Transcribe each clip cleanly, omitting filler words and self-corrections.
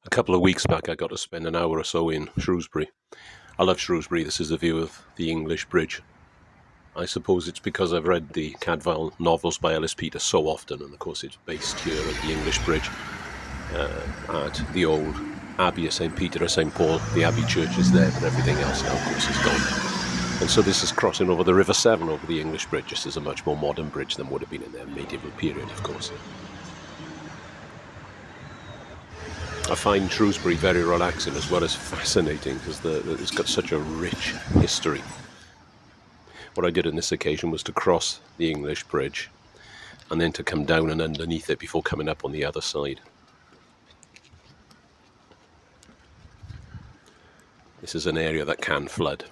A couple of weeks back, I got to spend an hour or so in Shrewsbury. I love Shrewsbury. This is a view of the English Bridge. I suppose it's because I've read the Cafael novels by Ellis PEters so often, and of course it's based here at the English Bridge, at the old Abbey of St. Peter or St. Paul. The Abbey Church is there, but everything else now, of course, is gone. And so this is crossing over the River Severn over the English Bridge. This is a much more modern bridge than would have been in their medieval period, of course. I find Shrewsbury very relaxing as well as fascinating because it's got such a rich history. What I did on this occasion was to cross the English Bridge and then to come down and underneath it before coming up on the other side. This is an area that can flood,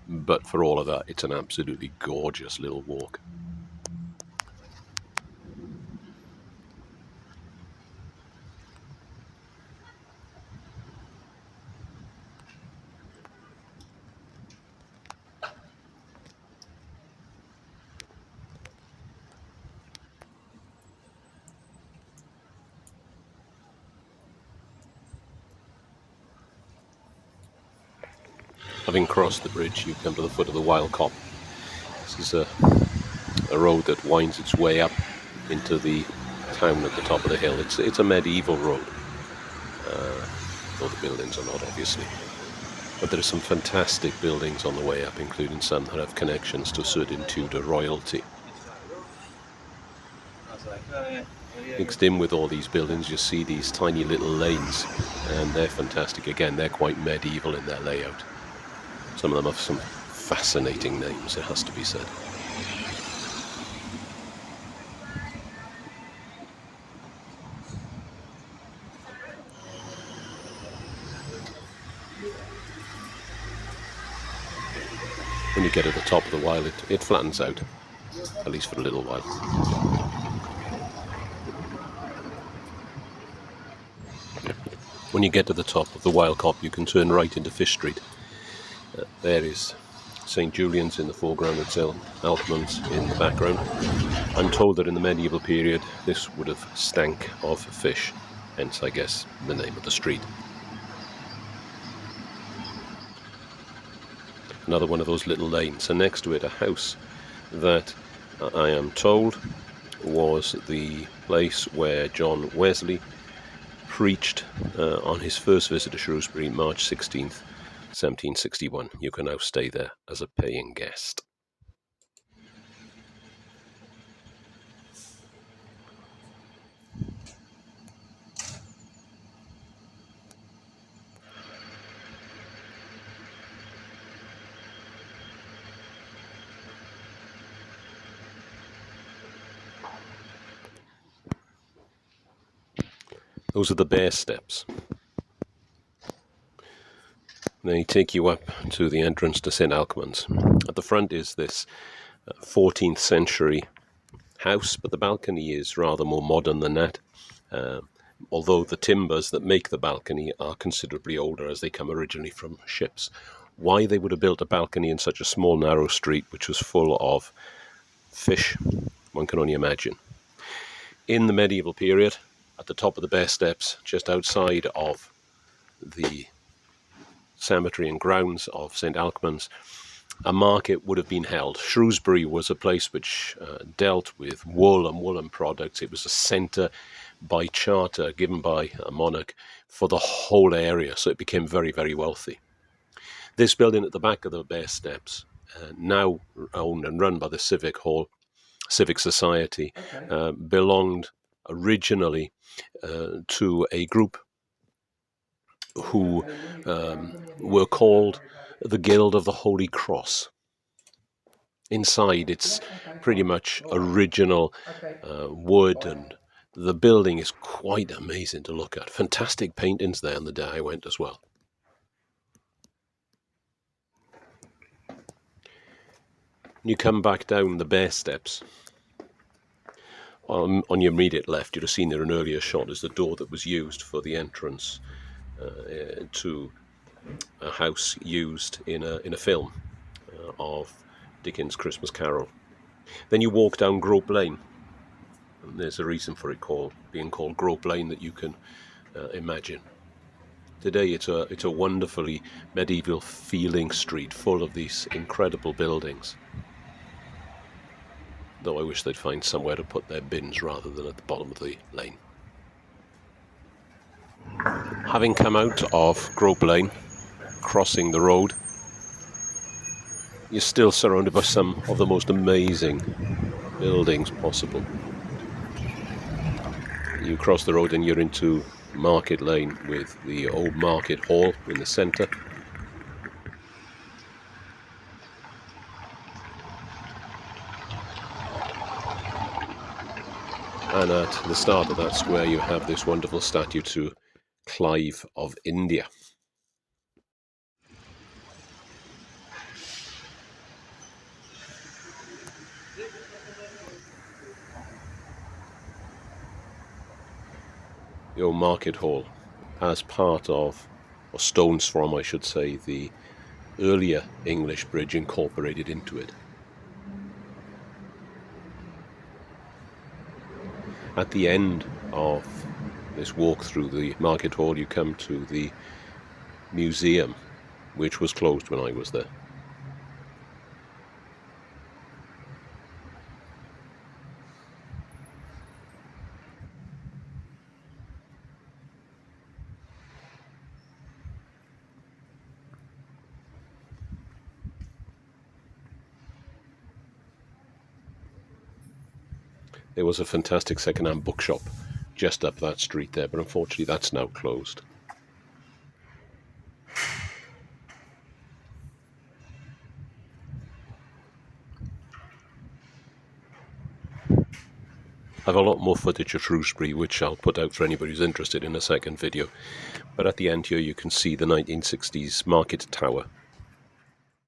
but for all of that, it's an absolutely gorgeous little walk. Having crossed the bridge, you come to the foot of the Wild Cop. This is a road that winds its way up into the town at the top of the hill. It's a medieval road, though the buildings are not, obviously. But there are some fantastic buildings on the way up, including some that have connections to certain Tudor royalty. Mixed in with all these buildings, you see these tiny little lanes, and they're fantastic. Again, they're quite medieval in their layout. Some of them have some fascinating names, it has to be said. When you get at the top of the Wyle, it flattens out, at least for a little while. When you get to the top of the Wild Cop, you can turn right into Fish Street. There is St. Julian's in the foreground and St. Alkmund's in the background. I'm told that in the medieval period this would have stank of fish, hence I guess the name of the street. Another one of those little lanes, and next to it a house that I am told was the place where John Wesley preached on his first visit to Shrewsbury, March 16th, 1761. You can now stay there as a paying guest. Those are the Bear Steps. They take you up to the entrance to St. Alkmund's. At the front is this 14th century house, but the balcony is rather more modern than that. Although the timbers that make the balcony are considerably older as they come originally from ships. Why they would have built a balcony in such a small, narrow street, which was full of fish, one can only imagine. In the medieval period, at the top of the Bear Steps, just outside of the cemetery and grounds of St. Alkmund's, a market would have been held. Shrewsbury was a place which dealt with wool and woolen products. It was a centre by charter given by a monarch for the whole area, so it became very, very wealthy. This building at the back of the Bear Steps, now owned and run by the Civic Society, belonged originally to a group who were called the Guild of the Holy Cross. Inside, it's pretty much original wood, and the building is quite amazing to look at. Fantastic paintings there on the day I went as well. You come back down the Bear Steps. On your immediate left, you'd have seen there an earlier shot, is the door that was used for the entrance to a house used in a film of Dickens' Christmas Carol. Then you walk down Grope Lane, and there's a reason for it being called Grope Lane that you can imagine. Today it's a wonderfully medieval feeling street full of these incredible buildings. Though I wish they'd find somewhere to put their bins rather than at the bottom of the lane. Having come out of Grope Lane, crossing the road, you're still surrounded by some of the most amazing buildings possible. You cross the road and you're into Market Lane with the old Market Hall in the centre. And at the start of that square you have this wonderful statue to Clive of India. The old Market Hall, as part of, or stones from I should say, the earlier English bridge incorporated into it. At the end of this walk through the Market Hall you come to the museum, which was closed when I was there. There was a fantastic second-hand bookshop just up that street there, but unfortunately that's now closed. I have a lot more footage of Shrewsbury, which I'll put out for anybody who's interested in a second video. But at the end here you can see the 1960s market tower